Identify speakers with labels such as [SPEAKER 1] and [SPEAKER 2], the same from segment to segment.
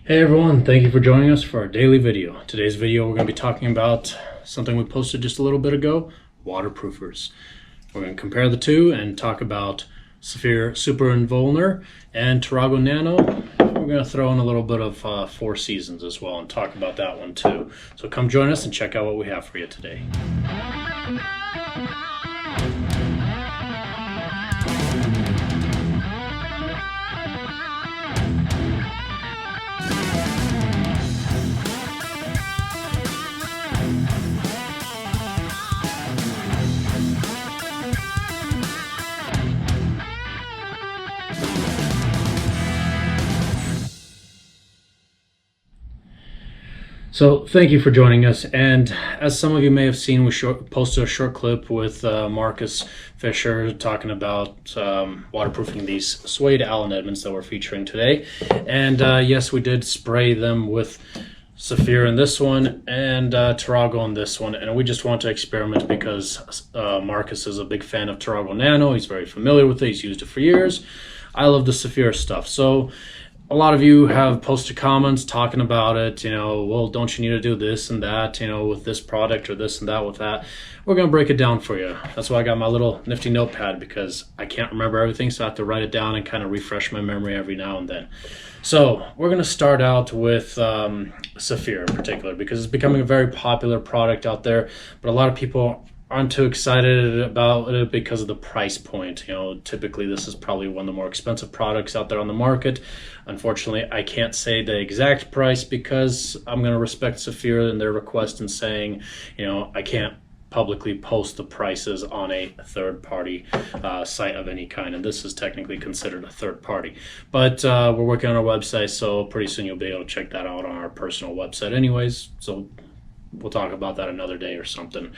[SPEAKER 1] Hey everyone, thank you for joining us for our daily video. Today's video we're going to be talking about something we posted just a little bit ago, waterproofers. We're going to compare the two and talk about Saphir Super Invulner and Tarrago Nano. We're going to throw in a little bit of Four Seasons as well and talk about that one too. So come join us and check out what we have for you today. So thank you for joining us, and as some of you may have seen, we posted a short clip with Marcus Fisher talking about waterproofing these suede Allen Edmonds that we're featuring today. And yes, we did spray them with Saphir in this one and Tarrago in this one, and we just want to experiment because Marcus is a big fan of Tarrago Nano. He's very familiar with it, he's used it for years. I love the Saphir stuff. So a lot of you have posted comments talking about it, well, don't you need to do this and that, with this product or this and that with that. We're going to break it down for you. That's why I got my little nifty notepad, because I can't remember everything, so I have to write it down and kind of refresh my memory every now and then. So we're going to start out with Saphir in particular, because it's becoming a very popular product out there, but a lot of people aren't too excited about it because of the price point. Typically this is probably one of the more expensive products out there on the market. Unfortunately, I can't say the exact price because I'm going to respect Saphir and their request in saying, I can't publicly post the prices on a third-party site of any kind, and this is technically considered a third party. But we're working on our website, so pretty soon you'll be able to check that out on our personal website anyways, so we'll talk about that another day or something.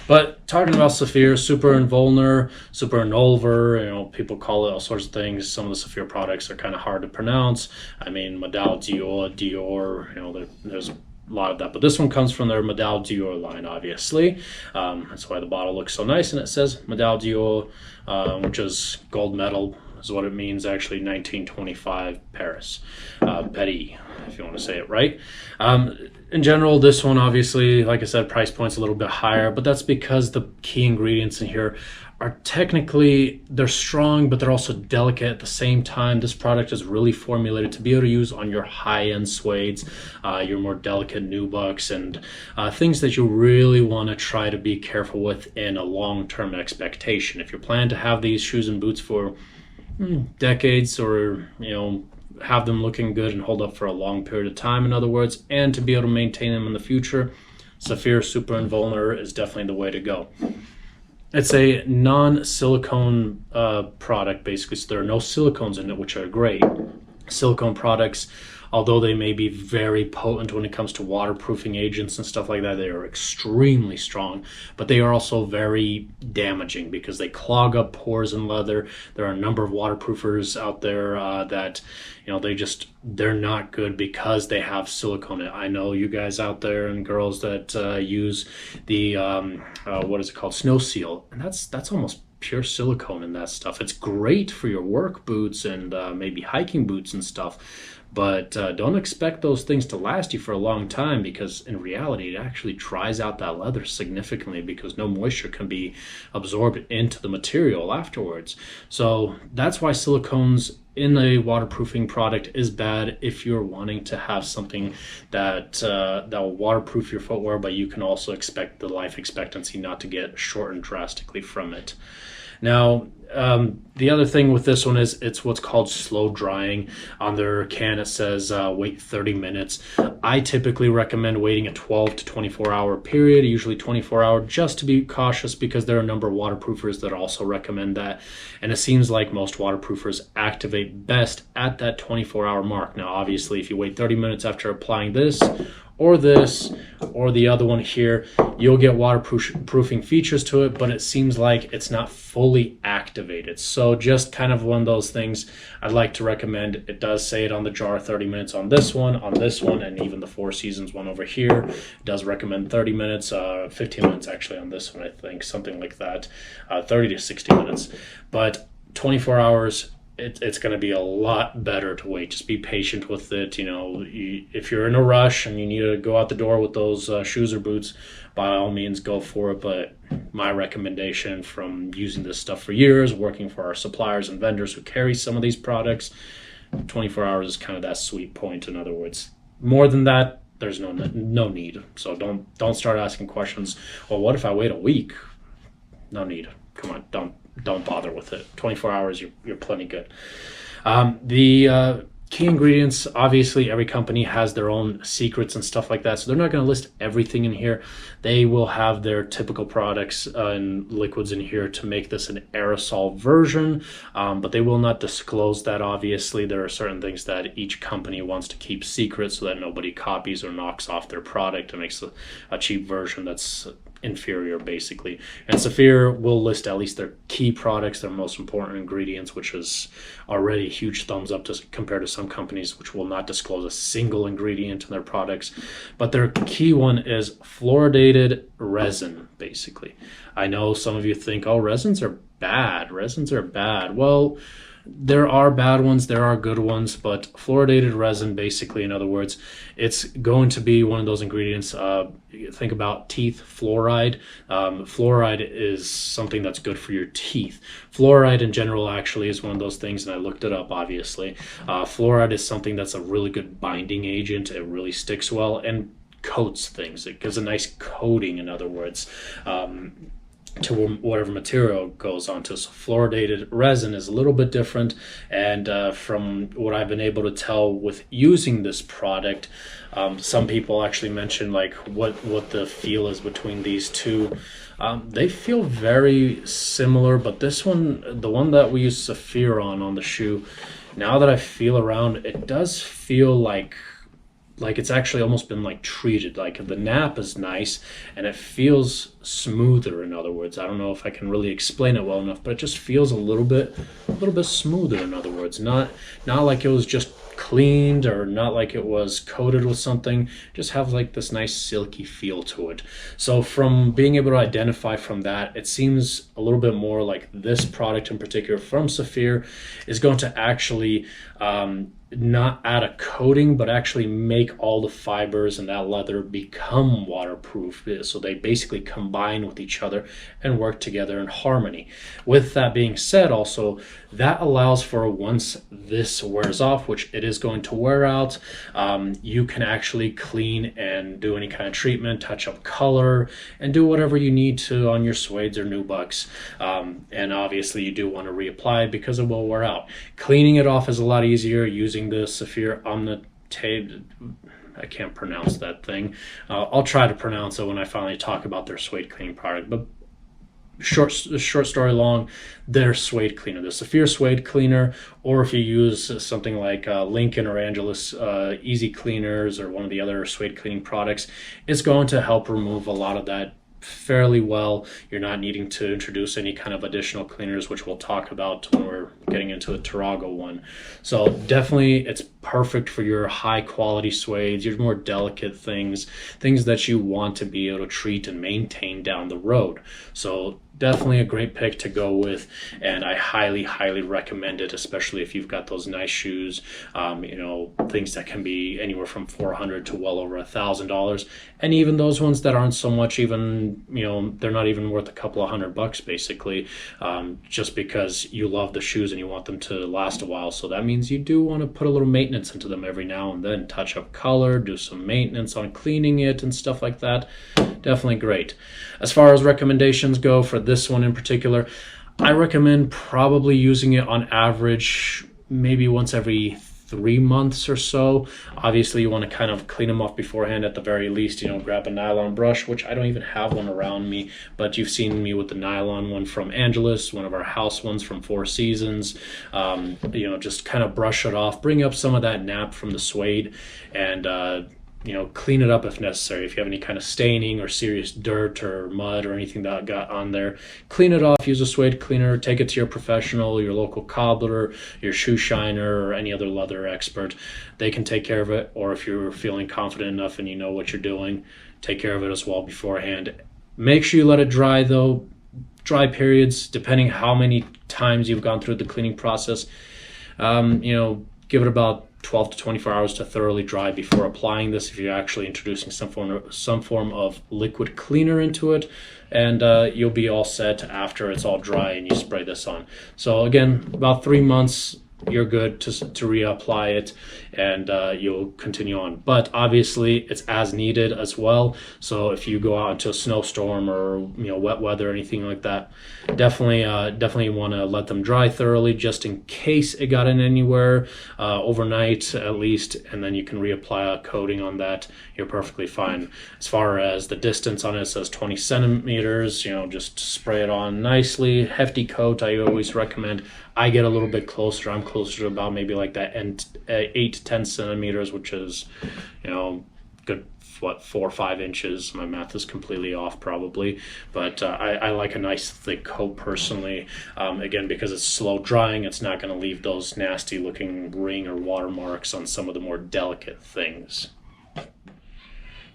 [SPEAKER 1] But talking about Saphir, Super Invulner, Super Invulner, people call it all sorts of things. Some of the Saphir products are kind of hard to pronounce. I mean, Medaille, Dior, there's a lot of that. But this one comes from their Medaille Dior line, obviously. That's why the bottle looks so nice, and it says Medaille Dior, which is gold medal, is what it means, actually, 1925 Paris. Paris, if you want to say it right. In general, this one, obviously, like I said, price point's a little bit higher, but that's because the key ingredients in here are technically, they're strong, but they're also delicate at the same time. This product is really formulated to be able to use on your high-end suedes, your more delicate nubucks, and things that you really want to try to be careful with in a long-term expectation. If you're planning to have these shoes and boots for decades, or have them looking good and hold up for a long period of time, in other words, and to be able to maintain them in the future, Saphir Super Invulner is definitely the way to go. It's a non-silicone product, basically, so there are no silicones in it, which are great. Silicone products, although they may be very potent when it comes to waterproofing agents and stuff like that, they are extremely strong, but they are also very damaging because they clog up pores in leather. There are a number of waterproofers out there that, they're not good because they have silicone in it. I know you guys out there and girls that use the, what is it called, Snow Seal, and that's almost pure silicone in that stuff. It's great for your work boots and maybe hiking boots and stuff, but don't expect those things to last you for a long time, because in reality it actually dries out that leather significantly because no moisture can be absorbed into the material afterwards. So that's why silicones in a waterproofing product is bad if you're wanting to have something that will waterproof your footwear, but you can also expect the life expectancy not to get shortened drastically from it. Now, the other thing with this one is it's what's called slow drying. On their can it says wait 30 minutes. I typically recommend waiting a 12 to 24 hour period, usually 24 hour, just to be cautious, because there are a number of waterproofers that also recommend that. And it seems like most waterproofers activate best at that 24-hour mark. Now, obviously, if you wait 30 minutes after applying this, or the other one here, you'll get waterproofing features to it, but it seems like it's not fully activated. So just kind of one of those things I'd like to recommend. It does say it on the jar, 30 minutes on this one, and even the Four Seasons one over here. It does recommend 30 minutes, 15 minutes actually on this one, I think, something like that, 30 to 60 minutes. But 24 hours it's going to be a lot better to wait. Just be patient with it. If you're in a rush and you need to go out the door with those shoes or boots, by all means go for it. But my recommendation from using this stuff for years, working for our suppliers and vendors who carry some of these products, 24 hours is kind of that sweet point. In other words, more than that, there's no need. So don't start asking questions. Well, what if I wait a week? No need. Come on, don't bother with it. 24 hours, you're plenty good. The key ingredients, obviously every company has their own secrets and stuff like that, so they're not going to list everything in here. They will have their typical products and liquids in here to make this an aerosol version, but they will not disclose that. Obviously, there are certain things that each company wants to keep secret so that nobody copies or knocks off their product and makes a cheap version that's inferior, basically. And Saphir will list at least their key products, their most important ingredients, which is already a huge thumbs up compared to some companies which will not disclose a single ingredient in their products. But their key one is fluoridated resin, basically. I know some of you think, oh, resins are bad. Well, there are bad ones, there are good ones, but fluoridated resin, basically, in other words, it's going to be one of those ingredients. Think about teeth fluoride. Fluoride is something that's good for your teeth. Fluoride in general actually is one of those things, and I looked it up, obviously. Fluoride is something that's a really good binding agent. It really sticks well and coats things. It gives a nice coating, in other words, to whatever material goes onto. So fluoridated resin is a little bit different, and from what I've been able to tell with using this product, some people actually mention like what the feel is between these two. They feel very similar, but this one, the one that we use Saphir on the shoe, now that I feel around, it does feel like it's actually almost been like treated. Like the nap is nice and it feels smoother. In other words, I don't know if I can really explain it well enough, but it just feels a little bit smoother. In other words, not like it was just cleaned or not like it was coated with something. Just have like this nice silky feel to it. So from being able to identify from that, it seems a little bit more like this product in particular from Saphir is going to actually not add a coating, but actually make all the fibers and that leather become waterproof. So they basically combine with each other and work together in harmony. With that being said, also, that allows for once this wears off, which it is going to wear out, you can actually clean and do any kind of treatment, touch up color, and do whatever you need to on your suedes or nubucks. And obviously you do want to reapply because it will wear out. Cleaning it off is a lot easier using the Saphir Omnitate. I can't pronounce that thing. I'll try to pronounce it when I finally talk about their suede cleaning product. But short story long, their suede cleaner, the Saphir suede cleaner, or if you use something like Lincoln or Angelus Easy Cleaners or one of the other suede cleaning products, it's going to help remove a lot of that fairly well. You're not needing to introduce any kind of additional cleaners, which we'll talk about when we're getting into the Tarrago one. So definitely it's perfect for your high quality suedes, your more delicate things that you want to be able to treat and maintain down the road. So definitely a great pick to go with, and I highly recommend it, especially if you've got those nice shoes, things that can be anywhere from $400 to well over $1,000, and even those ones that aren't so much, even they're not even worth a couple of $100 basically, just because you love the shoes and you want them to last a while. So that means you do want to put a little maintenance into them every now and then, touch up color, do some maintenance on cleaning it and stuff like that. Definitely great. As far as recommendations go for this one in particular, I recommend probably using it on average maybe once every 3 months or so. Obviously you want to kind of clean them off beforehand at the very least. Grab a nylon brush, which I don't even have one around me, but you've seen me with the nylon one from Angelus, one of our house ones from Four Seasons. Just kind of brush it off, bring up some of that nap from the suede, and clean it up if necessary. If you have any kind of staining or serious dirt or mud or anything that got on there, clean it off. Use a suede cleaner. Take it to your professional, your local cobbler, your shoe shiner, or any other leather expert. They can take care of it. Or if you're feeling confident enough and you know what you're doing, take care of it as well beforehand. Make sure you let it dry though. Dry periods, depending how many times you've gone through the cleaning process, Give it about 12 to 24 hours to thoroughly dry before applying this if you're actually introducing some form of liquid cleaner into it, and you'll be all set after it's all dry and you spray this on. So again, about 3 months you're good to reapply it, and you'll continue on. But obviously it's as needed as well, so if you go out into a snowstorm or wet weather or anything like that, definitely want to let them dry thoroughly just in case it got in anywhere, overnight at least, and then you can reapply a coating on that. You're perfectly fine. As far as the distance on it, it says 20 centimeters. Just spray it on nicely. Hefty coat I always recommend. I get a little bit closer. I'm closer to about maybe like that 8 to 10 centimeters, which is, good, 4 or 5 inches. My math is completely off probably, but I like a nice thick coat personally. Again, because it's slow drying, it's not going to leave those nasty looking ring or watermarks on some of the more delicate things.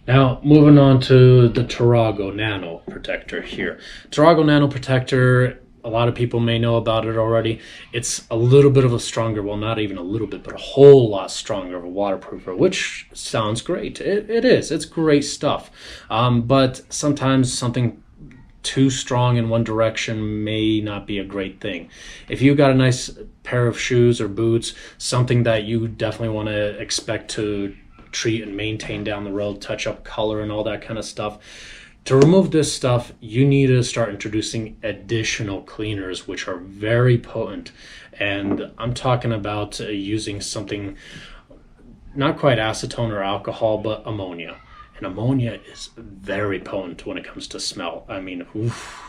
[SPEAKER 1] Now, moving on to the Tarrago Nano Protector here. Tarrago Nano Protector, a lot of people may know about it already. It's a little bit of a stronger, well, not even a little bit, but a whole lot stronger of a waterproofer, which sounds great. It is. It's great stuff. But sometimes something too strong in one direction may not be a great thing. If you got a nice pair of shoes or boots, something that you definitely want to expect to treat and maintain down the road, touch up color and all that kind of stuff, to remove this stuff, you need to start introducing additional cleaners, which are very potent. And I'm talking about using something, not quite acetone or alcohol, but ammonia. And ammonia is very potent when it comes to smell. I mean,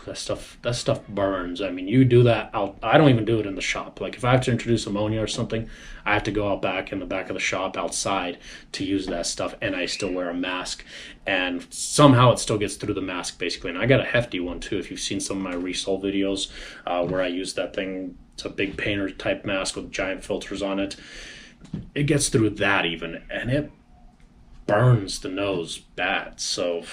[SPEAKER 1] that stuff burns. I mean, you do that out. I don't even do it in the shop. Like if I have to introduce ammonia or something, I have to go out back in the back of the shop outside to use that stuff, and I still wear a mask, and somehow it still gets through the mask basically. And I got a hefty one too. If you've seen some of my resole videos where I use that thing, it's a big painter type mask with giant filters on it. It gets through that even, and it burns the nose bad. So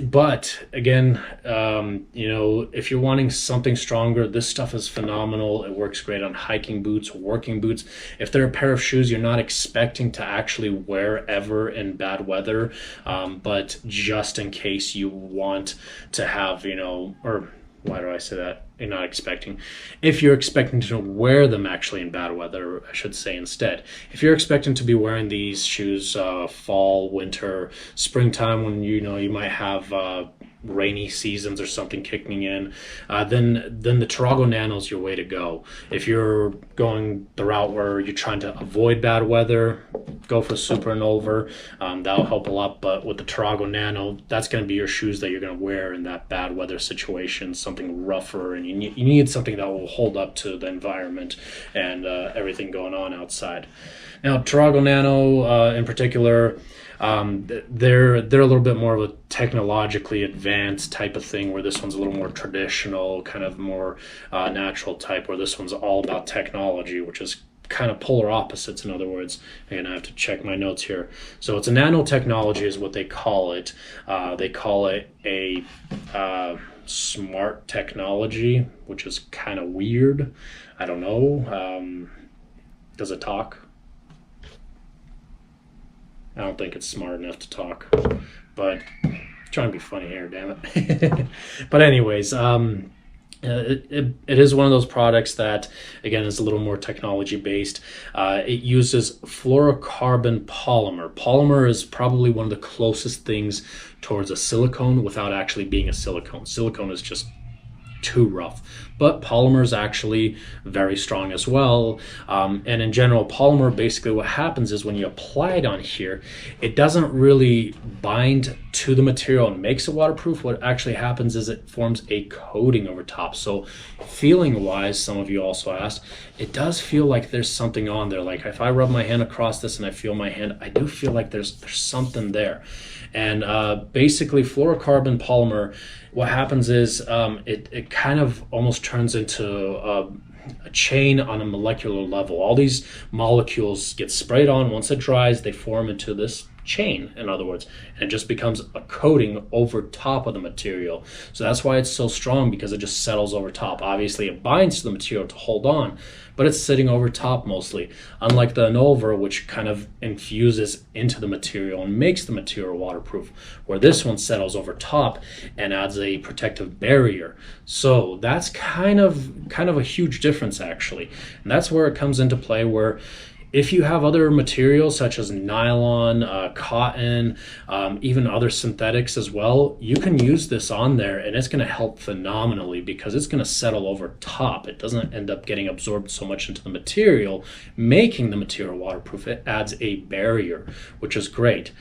[SPEAKER 1] but again, if you're wanting something stronger, this stuff is phenomenal. It works great on hiking boots, working boots. If they're a pair of shoes you're not expecting to actually wear ever in bad weather, but just in case you want to have, or why do I say that? You're not expecting. If you're expecting to wear them actually in bad weather, I should say instead. If you're expecting to be wearing these shoes fall, winter, springtime, when you might have rainy seasons or something kicking in, then the Tarrago Nano is your way to go. If you're going the route where you're trying to avoid bad weather, go for Super Invulner. That'll help a lot. But with the Tarrago Nano, that's going to be your shoes that you're going to wear in that bad weather situation, something rougher, and you need something that will hold up to the environment and everything going on outside. Now, Tarrago Nano in particular, they're a little bit more of a technologically advanced type of thing, where this one's a little more traditional, kind of more natural type, where this one's all about technology, which is kind of polar opposites, in other words. Again, I have to check my notes here. So it's a nanotechnology is what they call it. They call it a smart technology, which is kind of weird. I don't know. Does it talk? I don't think it's smart enough to talk, but I'm trying to be funny here, damn it. But anyways, it is one of those products that, again, is a little more technology based. It uses fluorocarbon polymer. Polymer is probably one of the closest things towards a silicone without actually being a silicone. Silicone is just too rough, but polymer is actually very strong as well. And in general, polymer, basically what happens is when you apply it on here, it doesn't really bind to the material and makes it waterproof. What actually happens is it forms a coating over top. So feeling wise, some of you also asked, it does feel like there's something on there. Like if I rub my hand across this and I feel my hand, I do feel like there's something there. And basically fluorocarbon polymer, what happens is it kind of almost turns into a chain on a molecular level. All these molecules get sprayed on. Once it dries, they form into this chain, in other words, and it just becomes a coating over top of the material. So that's why it's so strong, because it just settles over top. Obviously it binds to the material to hold on, but it's sitting over top mostly, unlike the Anwar, which kind of infuses into the material and makes the material waterproof, where this one settles over top and adds a protective barrier. So that's kind of a huge difference, actually, and that's where it comes into play, where if you have other materials such as nylon, cotton, even other synthetics as well, you can use this on there and it's going to help phenomenally, because it's going to settle over top. It doesn't end up getting absorbed so much into the material, making the material waterproof. It adds a barrier, which is great.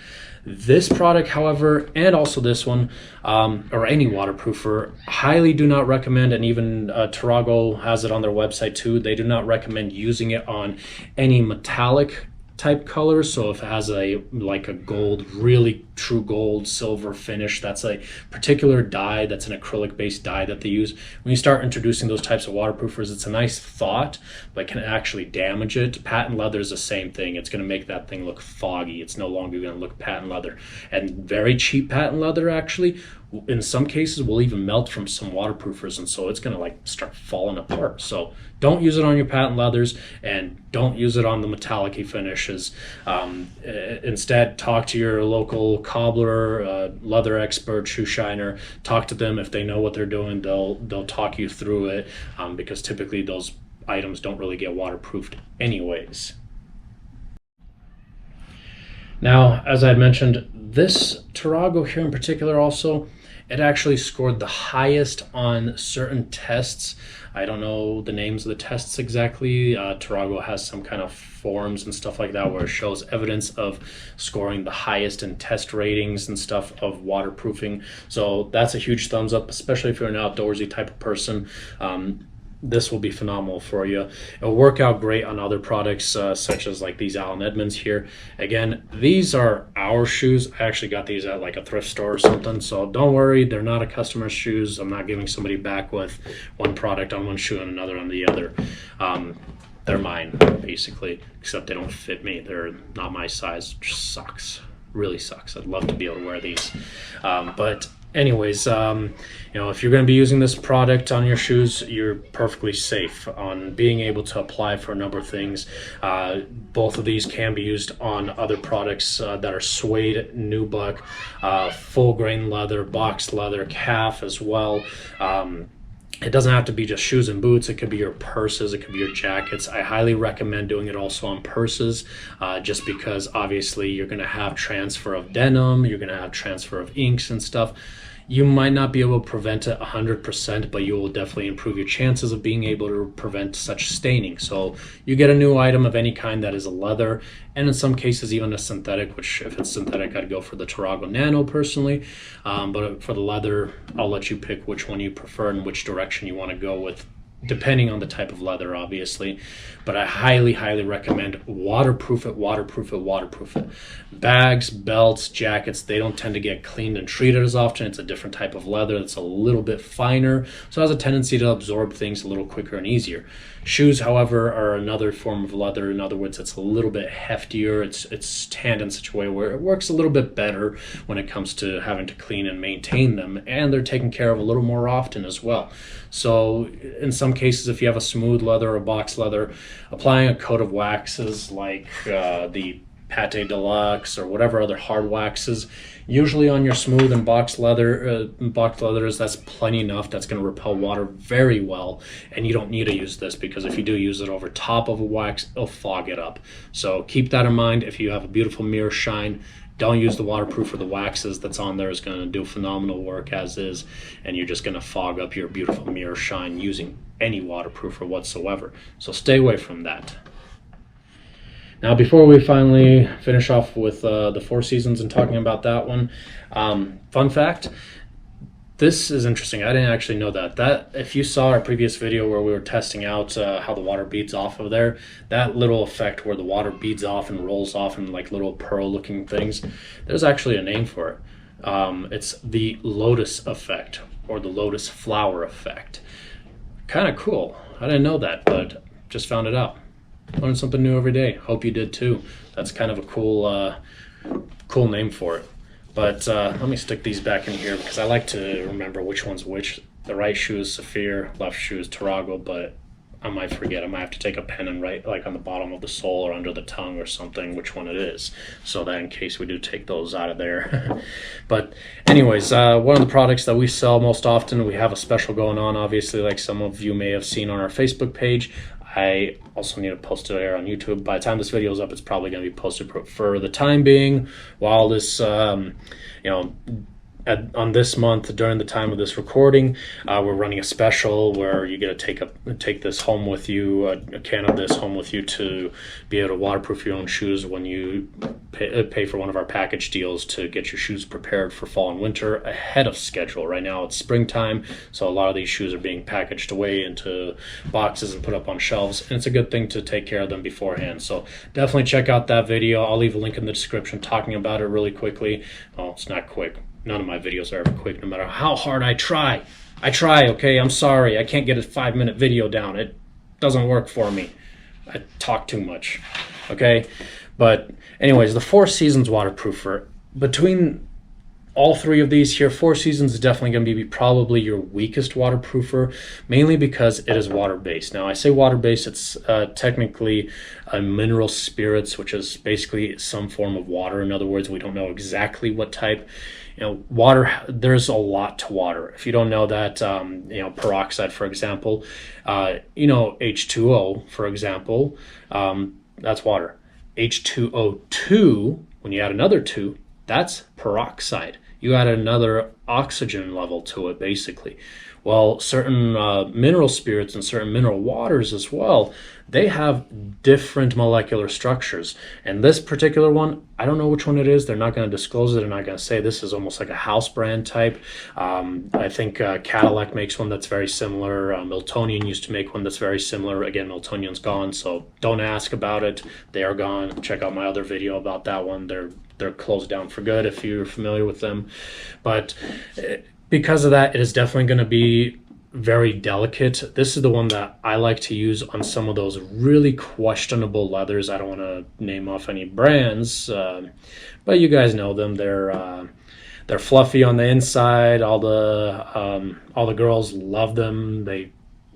[SPEAKER 1] This product, however, and also this one, or any waterproofer, highly do not recommend, and even Tarrago has it on their website too, they do not recommend using it on any metallic type colors. So if it has like a gold, really true gold, silver finish, that's a particular dye, that's an acrylic based dye that they use. When you start introducing those types of waterproofers, it's a nice thought, but can actually damage it. Patent leather is the same thing. It's going to make that thing look foggy. It's no longer going to look patent leather. And very cheap patent leather, actually, in some cases, will even melt from some waterproofers, and so it's going to like start falling apart. So don't use it on your patent leathers, and don't use it on the metallic-y finishes. Instead, talk to your local cobbler, leather expert, shoe shiner. Talk to them. If they know what they're doing, they'll talk you through it, because typically those items don't really get waterproofed anyways. Now, as I had mentioned, this Tarrago here in particular also, it actually scored the highest on certain tests. I don't know the names of the tests exactly. Tarrago has some kind of forums and stuff like that where it shows evidence of scoring the highest in test ratings and stuff of waterproofing. So that's a huge thumbs up, especially if you're an outdoorsy type of person. This will be phenomenal for you. It'll work out great on other products, such as like these Allen Edmonds here. Again, these are our shoes. I actually got these at like a thrift store or something, so don't worry, they're not a customer's shoes. I'm not giving somebody back with one product on one shoe and another on the other. They're mine, basically, except they don't fit me. They're not my size, which sucks. Really sucks. I'd love to be able to wear these. But anyways, you know, if you're going to be using this product on your shoes, you're perfectly safe on being able to apply for a number of things. Both of these can be used on other products that are suede, nubuck, full grain leather, boxed leather, calf as well. It doesn't have to be just shoes and boots. It could be your purses. It could be your jackets. I highly recommend doing it also on purses, just because obviously you're going to have transfer of denim. You're going to have transfer of inks and stuff. You might not be able to prevent it 100%, but you will definitely improve your chances of being able to prevent such staining. So you get a new item of any kind that is a leather, and in some cases even a synthetic, which if it's synthetic, I'd go for the Tarrago Nano personally. But for the leather, I'll let you pick which one you prefer and which direction you want to go with, depending on the type of leather, obviously. But I highly, highly recommend waterproof it, waterproof it, waterproof it. Bags, belts, jackets, they don't tend to get cleaned and treated as often. It's a different type of leather that's a little bit finer, so it has a tendency to absorb things a little quicker and easier. Shoes, however, are another form of leather. In other words, it's a little bit heftier. It's tanned in such a way where it works a little bit better when it comes to having to clean and maintain them, and they're taken care of a little more often as well. So in some cases, if you have a smooth leather or box leather, applying a coat of waxes like the Pate Deluxe or whatever other hard waxes, usually on your smooth and boxed leathers, that's plenty enough. That's going to repel water very well, and you don't need to use this, because if you do use it over top of a wax, it'll fog it up. So keep that in mind. If you have a beautiful mirror shine, don't use the waterproof or the waxes that's on there. Is going to do phenomenal work as is, and you're just going to fog up your beautiful mirror shine using any waterproofer whatsoever. So stay away from that. Now, before we finally finish off with the Four Seasons and talking about that one, fun fact, this is interesting. I didn't actually know that. If you saw our previous video where we were testing out how the water beads off of there, that little effect where the water beads off and rolls off in like little pearl looking things, there's actually a name for it. It's the lotus effect, or the lotus flower effect. Kind of cool. I didn't know that, but just found it out. Learn something new every day. Hope you did too. That's kind of a cool cool name for it. But let me stick these back in here because I like to remember which one's which. The right shoe is Saphir, left shoe is Tarrago, but I might forget. I might have to take a pen and write like on the bottom of the sole or under the tongue or something which one it is, so that in case we do take those out of there. But anyways, one of the products that we sell most often, we have a special going on, obviously, like some of you may have seen on our Facebook page. I also need to post it there on YouTube. By the time this video is up, it's probably going to be posted for the time being. While this, on this month, during the time of this recording, we're running a special where you get to take this home with you, a can of this home with you to be able to waterproof your own shoes when you pay for one of our package deals to get your shoes prepared for fall and winter ahead of schedule. Right now it's springtime, so a lot of these shoes are being packaged away into boxes and put up on shelves, and it's a good thing to take care of them beforehand. So definitely check out that video. I'll leave a link in the description talking about it really quickly. Oh, it's not quick. None of my videos are ever quick, no matter how hard I try. Okay? I'm sorry. I can't get a 5-minute video down. It doesn't work for me. I talk too much. Okay? But anyways, the Four Seasons waterproofer. Between all three of these here, Four Seasons is definitely going to be probably your weakest waterproofer, mainly because it is water-based. Now, I say water-based, it's technically a mineral spirits, which is basically some form of water. In other words, we don't know exactly what type. Water, there's a lot to water. If you don't know that, peroxide, for example, H2O, for example, that's water. H2O2, when you add another 2, that's peroxide. You add another oxygen level to it, basically. Well, certain mineral spirits and certain mineral waters as well, they have different molecular structures. And this particular one, I don't know which one it is. They're not going to disclose it. They're not going to say this is almost like a house brand type. I think Cadillac makes one that's very similar. Miltonian used to make one that's very similar. Again, Miltonian's gone, so don't ask about it. They are gone. Check out my other video about that one. They're closed down for good if you're familiar with them. But because of that, it is definitely going to be very delicate. This is the one that I like to use on some of those really questionable leathers. I don't want to name off any brands, but you guys know them. They're fluffy on the inside. All the girls love them.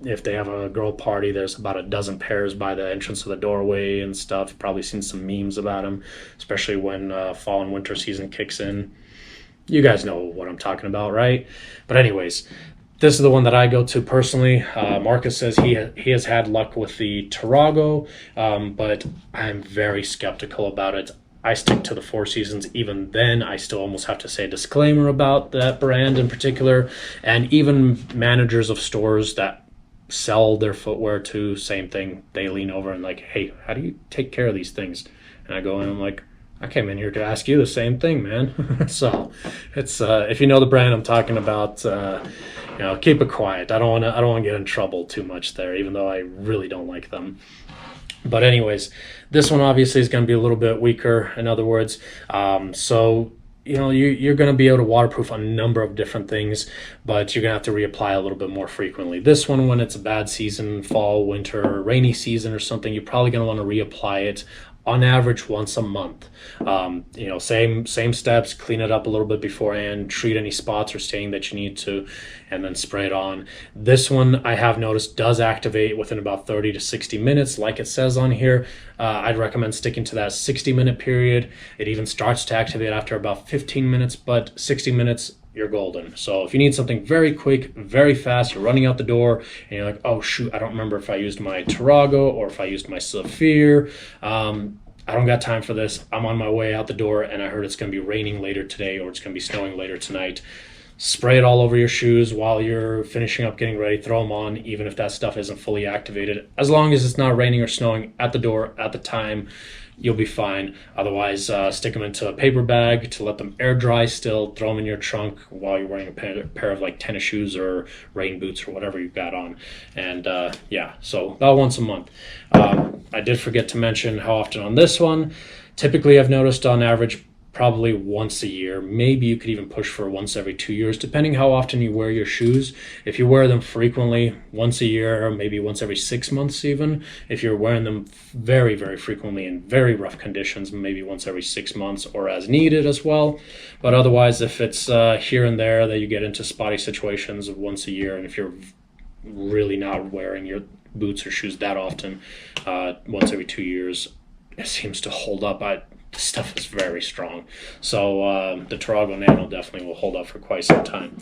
[SPEAKER 1] If they have a girl party, there's about a dozen pairs by the entrance of the doorway and stuff. You've probably seen some memes about them, especially when fall and winter season kicks in. You guys know what I'm talking about, right? But anyways, this is the one that I go to personally. Marcus says he has had luck with the Tarrago, but I'm very skeptical about it. I stick to the Four Seasons. Even then, I still almost have to say a disclaimer about that brand in particular. And even managers of stores that sell their footwear to, same thing. They lean over and like, hey, how do you take care of these things? And I go in and I'm like, I came in here to ask you the same thing, man. So it's if you know the brand I'm talking about, keep it quiet. I don't want to get in trouble too much there, even though I really don't like them. But anyways, this one obviously is going to be a little bit weaker. In other words, so you're going to be able to waterproof a number of different things, but you're going to have to reapply a little bit more frequently. This one, when it's a bad season, fall, winter, rainy season or something, you're probably going to want to reapply it on average once a month. Same steps, clean it up a little bit beforehand, treat any spots or staining that you need to, and then spray it on. This one I have noticed does activate within about 30 to 60 minutes, like it says on here. I'd recommend sticking to that 60-minute period. It even starts to activate after about 15 minutes, but 60 minutes, you're golden. So if you need something very quick, very fast, you're running out the door, and you're like, oh shoot, I don't remember if I used my Tarrago or if I used my Saphir. I don't got time for this. I'm on my way out the door, and I heard it's going to be raining later today or it's going to be snowing later tonight. Spray it all over your shoes while you're finishing up getting ready. Throw them on, even if that stuff isn't fully activated. As long as it's not raining or snowing at the door at the time, you'll be fine. Otherwise, stick them into a paper bag to let them air dry still. Throw them in your trunk while you're wearing a pair of like tennis shoes or rain boots or whatever you've got on. And so about once a month. I did forget to mention how often on this one. Typically, I've noticed on average probably once a year. Maybe you could even push for once every 2 years, depending how often you wear your shoes. If you wear them frequently, once a year, or maybe once every 6 months even. If you're wearing them very, very frequently in very rough conditions, maybe once every 6 months or as needed as well. But otherwise, if it's here and there that you get into spotty situations of once a year, and if you're really not wearing your boots or shoes that often, once every 2 years, it seems to hold up. This stuff is very strong. So the Tarrago Nano definitely will hold up for quite some time.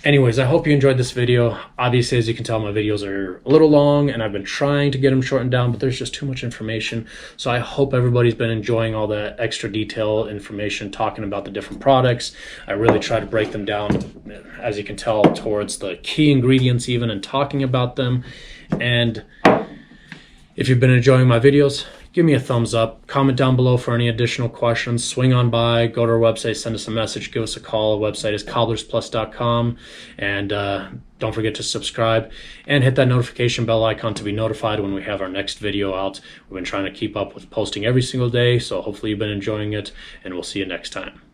[SPEAKER 1] Anyways, I hope you enjoyed this video. Obviously, as you can tell, my videos are a little long and I've been trying to get them shortened down, but there's just too much information. So I hope everybody's been enjoying all the extra detail information talking about the different products. I really try to break them down, as you can tell, towards the key ingredients even, and talking about them. And if you've been enjoying my videos, give me a thumbs up, comment down below for any additional questions, swing on by, go to our website, send us a message, give us a call. Our website is CobblersPlusCO, and don't forget to subscribe and hit that notification bell icon to be notified when we have our next video out. We've been trying to keep up with posting every single day, so hopefully you've been enjoying it, and we'll see you next time.